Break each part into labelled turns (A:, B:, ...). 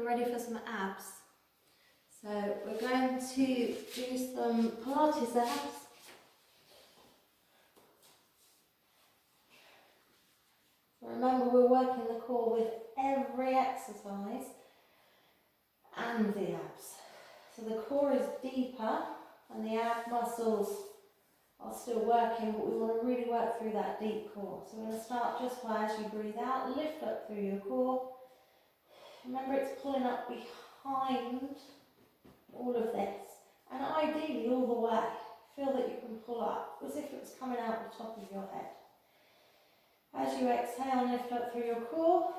A: we're ready for some abs. So we're going to do some Pilates abs. Remember, we're working the core with every exercise and the abs. So the core is deeper and the ab muscles are still working, but we want to really work through that deep core. So we're going to start just by, as you breathe out, lift up through your core. Remember, it's pulling up behind all of this, and ideally all the way. Feel that you can pull up as if it was coming out the top of your head. As you exhale, lift up through your core,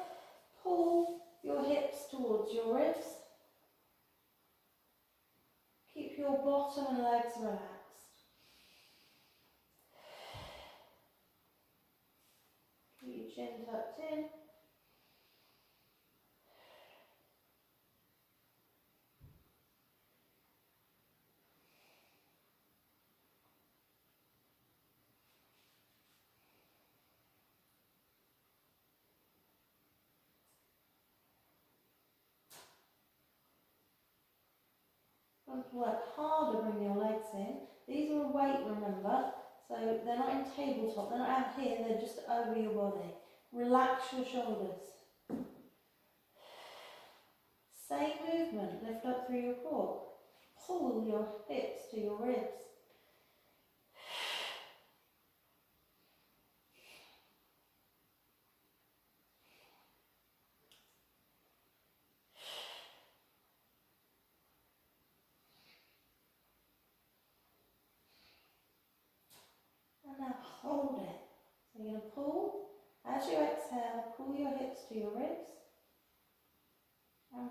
A: pull your hips towards your ribs. Keep your bottom and legs relaxed. Keep your chin tucked in. Going to work harder, bring your legs in. These are a weight, remember, so they're not in tabletop, they're not out here, they're just over your body. Relax your shoulders. Same movement, lift up through your core. Pull your hips to your ribs. And now hold it. So you're going to pull, as you exhale, pull your hips to your ribs. And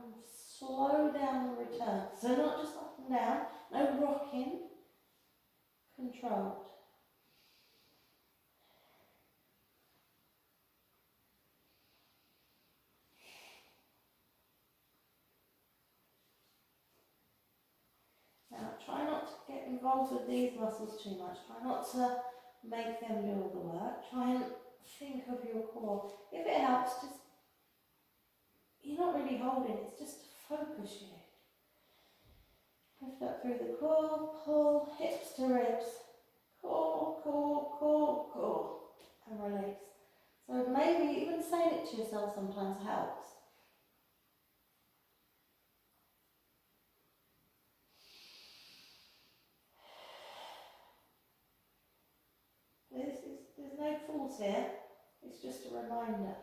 A: slow down the return. So not just up and down, no rocking, controlled. Now try not to get involved with these muscles too much. Try not to make them do all the work. Try and think of your core. If it helps, just, you're not really holding, it's just to focus you. Lift up through the core, pull, hips to ribs. Core, core, core, core. And release. So maybe even saying it to yourself sometimes helps. There's no force here, it's just a reminder.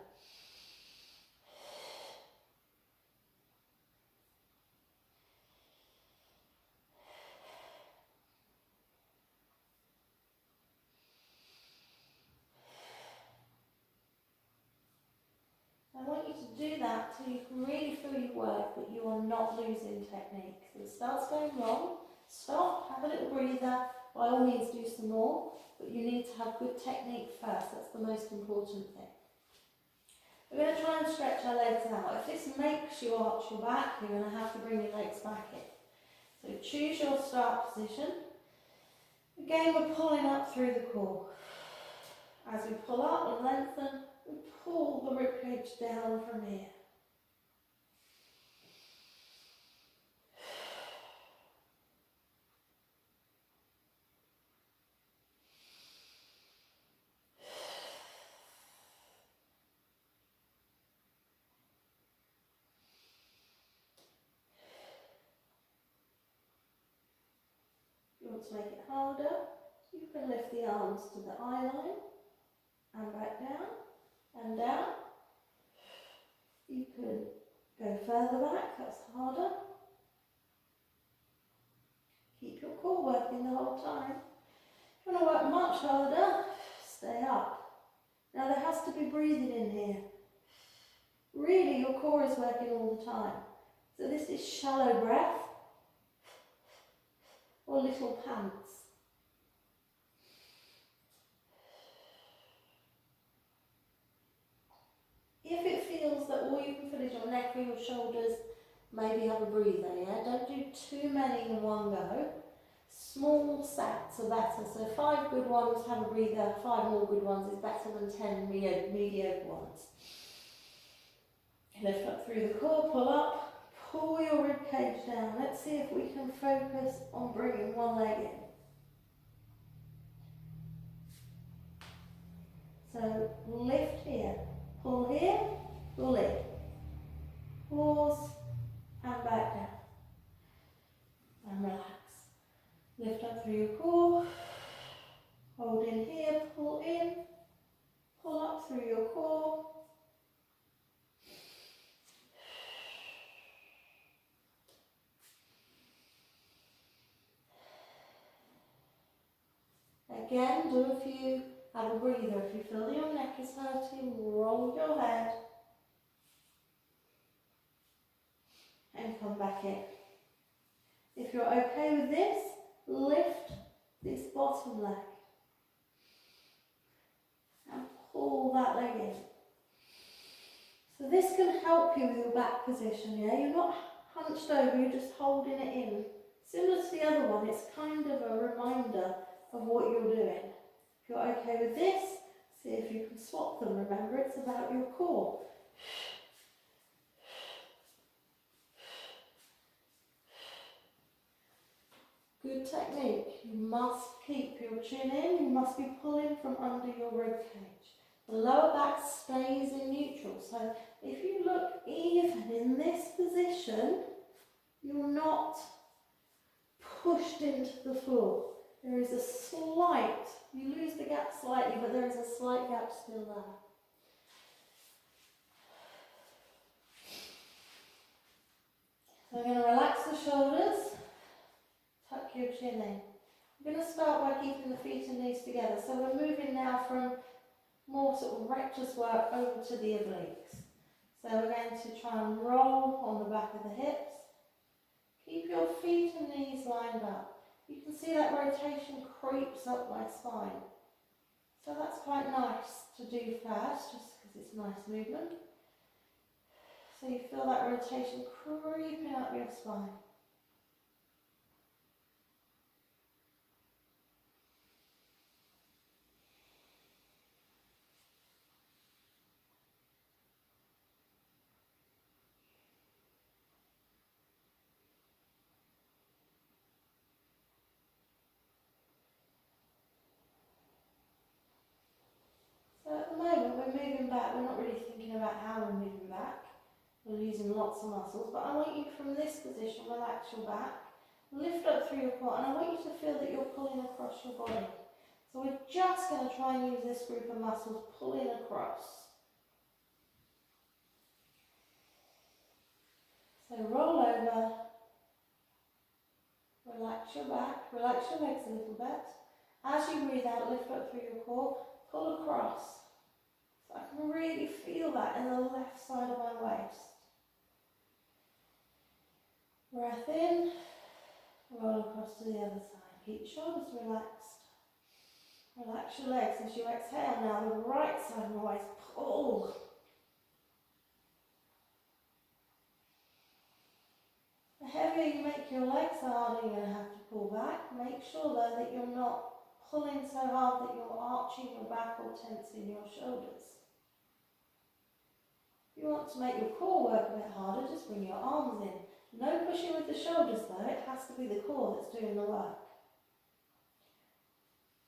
A: I want you to do that till you can really feel your work, but you are not losing technique. If it starts going wrong, stop, have a little breather, by all means do some more, but you need to have good technique first, that's the most important thing. We're going to try and stretch our legs out. If this makes you arch your back, you're going to have to bring your legs back in. So choose your start position. Again, we're pulling up through the core. As we pull up and lengthen, we pull the ribcage down from here. If you want to make it harder, you can lift the arms to the eye line and back down and down. You can go further back, that's harder. Keep your core working the whole time. If you want to work much harder, stay up. Now there has to be breathing in here. Really, your core is working all the time. So this is shallow breath or little pants. If it feels that all you can feel is your neck or your shoulders, maybe have a breather, yeah? Don't do too many in one go. Small sets are better, so 5 good ones, have a breather, 5 more good ones is better than 10 mediocre ones. Lift up through the core, pull up, pull your rib cage down. Let's see if we can focus on bringing one leg in. So lift here, pull in, pause and back down. And relax. Lift up through your core, hold in here, pull up through your core. Again, do a few, have a breather. If you feel that your neck is hurting, roll your head and come back in. If you're okay with this, lift this bottom leg and pull that leg in. So this can help you with your back position, yeah? You're not hunched over, you're just holding it in. Similar to the other one, it's kind of a reminder of what you're doing. If you're okay with this, see if you can swap them. Remember, it's about your core. Good technique. You must keep your chin in, you must be pulling from under your rib cage. The lower back stays in neutral, so if you look even in this position, you're not pushed into the floor. There is a slight, you lose the gap slightly, but there is a slight gap still there. So we're going to relax the shoulders, tuck your chin in. We're going to start by keeping the feet and knees together. So we're moving now from more sort of rectus work over to the obliques. So we're going to try and roll on the back of the hips. Keep your feet and knees lined up. You can see that rotation creeps up my spine. So that's quite nice to do first, just because it's nice movement. So you feel that rotation creeping up your spine. So at the moment we're moving back, we're not really thinking about how we're moving back. We're using lots of muscles, but I want you from this position, relax your back, lift up through your core, and I want you to feel that you're pulling across your body. So we're just going to try and use this group of muscles pulling across. So roll over, relax your back, relax your legs a little bit. As you breathe out, lift up through your core, pull across. So I can really feel that in the left side of my waist. Breath in, roll across to the other side. Keep your shoulders relaxed. Relax your legs as you exhale now, the right side of my waist, pull. The heavier you make your legs, the harder you're going to have to pull back. Make sure though that you're not pulling so hard that you're arching your back or tensing your shoulders. If you want to make your core work a bit harder, just bring your arms in. No pushing with the shoulders though, it has to be the core that's doing the work.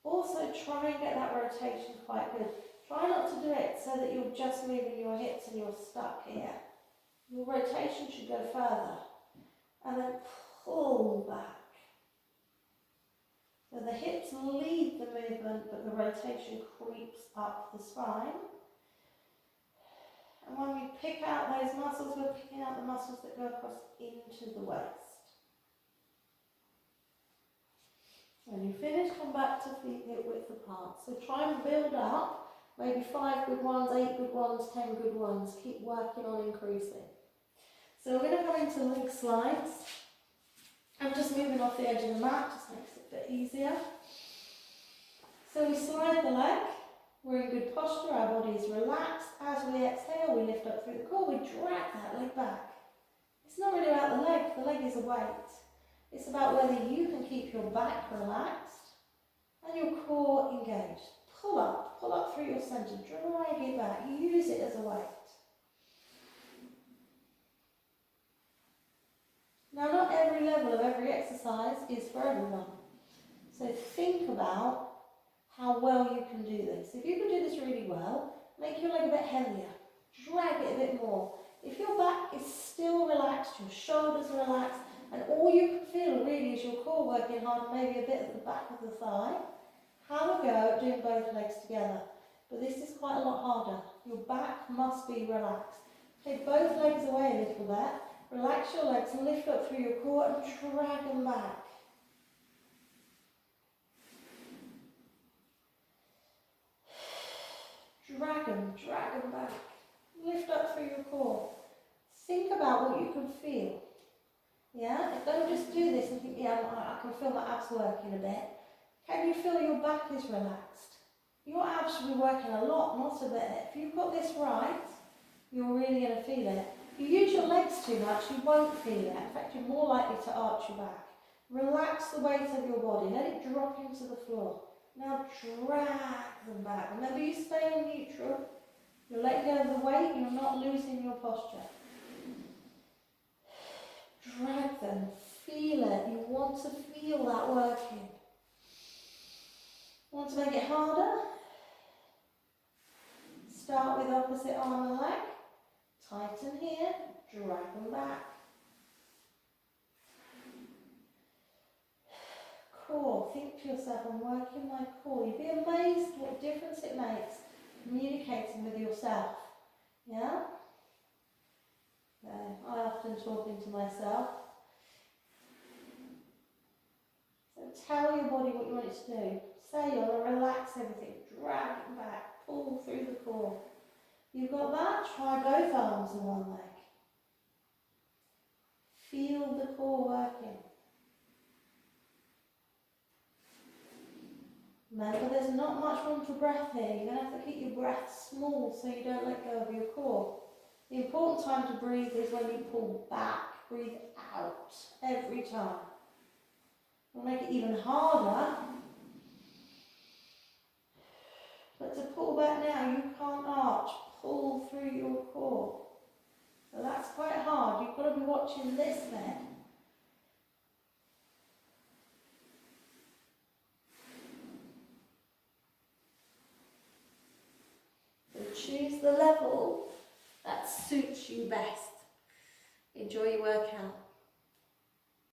A: Also try and get that rotation quite good. Try not to do it so that you're just moving your hips and you're stuck here. Your rotation should go further. And then pull back. So the hips lead the movement, but the rotation creeps up the spine. And when we pick out those muscles, we're picking out the muscles that go across into the waist. When you finish, come back to feet hip width apart. So try and build up, maybe 5 good ones, 8 good ones, 10 good ones. Keep working on increasing. So we're going to come into leg slides. I'm just moving off the edge of the mat, just makes it a bit easier. So we slide the leg. We're in good posture, our body is relaxed. As we exhale, we lift up through the core, we drag that leg back. It's not really about the leg is a weight. It's about whether you can keep your back relaxed and your core engaged. Pull up through your centre, drag it back, use it as a weight. level of every exercise is for everyone. So think about how well you can do this. If you can do this really well, make your leg a bit heavier. Drag it a bit more. If your back is still relaxed, your shoulders are relaxed, and all you can feel really is your core working hard and maybe a bit at the back of the thigh, have a go at doing both legs together. But this is quite a lot harder. Your back must be relaxed. Take both legs away a little bit. Relax your legs and lift up through your core and drag them back. Drag them back. Lift up through your core. Think about what you can feel. Yeah? Don't just do this and think, yeah, I can feel my abs working a bit. Can you feel your back is relaxed? Your abs should be working a lot, not a bit. If you've got this right, you're really going to feel it. If you use your legs too much, you won't feel it. In fact, you're more likely to arch your back. Relax the weight of your body. Let it drop into the floor. Now drag them back. Remember, you stay in neutral. You're letting go of the weight, you're not losing your posture. Drag them. Feel it. You want to feel that working. Want to make it harder? Start with opposite arm and leg. Tighten here. Drag them back. Core. Think to yourself, I'm working my core. You'd be amazed what difference it makes communicating with yourself. Yeah? I often talking to myself. So tell your body what you want it to do. Say you want to relax everything. Drag it back. Pull through the core. You've got that? Try both arms and one leg. Feel the core working. Remember, there's not much room for breath here. You're going to have to keep your breath small so you don't let go of your core. The important time to breathe is when you pull back. Breathe out every time. We'll make it even harder. But to pull back now, you can't arch. Pull through your core. So that's quite hard. You've got to be watching this then. Choose the level that suits you best. Enjoy your workout.